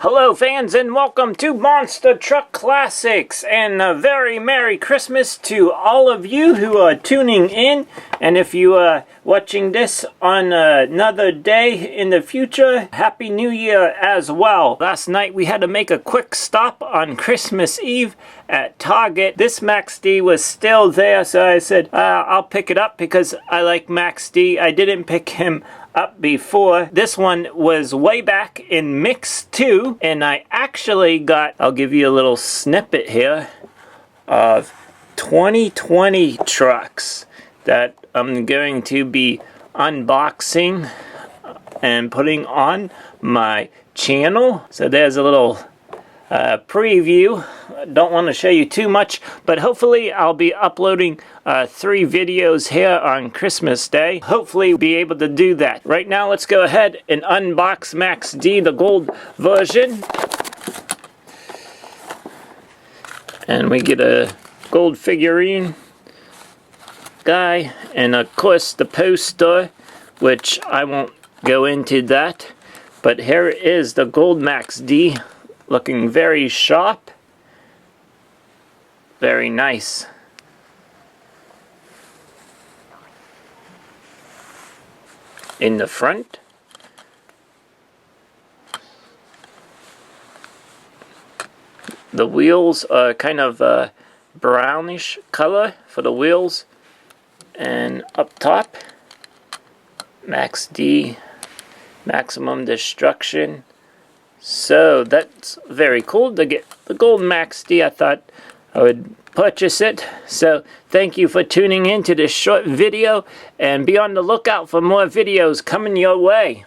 Hello fans and welcome to Monster Truck Classics, and a very Merry Christmas to all of you who are tuning in. And if you are watching this on another day in the future, Happy New Year as well. Last night we had to make a quick stop on Christmas Eve at Target. This Max D was still there, so I said I'll pick it up because I like Max D. I didn't pick him up before. This one was way back in Mix 2, and I actually got, I'll give you a little snippet here of 2020 trucks that I'm going to be unboxing and putting on my channel. So there's a little preview. Don't want to show you too much, but hopefully I'll be uploading 3 videos here on Christmas Day. Hopefully be able to do that. Right now let's go ahead and unbox Max D, the gold version. And we get a gold figurine guy, and of course the poster, which I won't go into that. But here is the gold Max D, looking very sharp. Very nice. In the front, the wheels are kind of a brownish color for the wheels. And up top, Max D, Maximum Destruction. So that's very cool to get the gold Max D. I thought I would purchase it. So thank you for tuning in to this short video, and be on the lookout for more videos coming your way.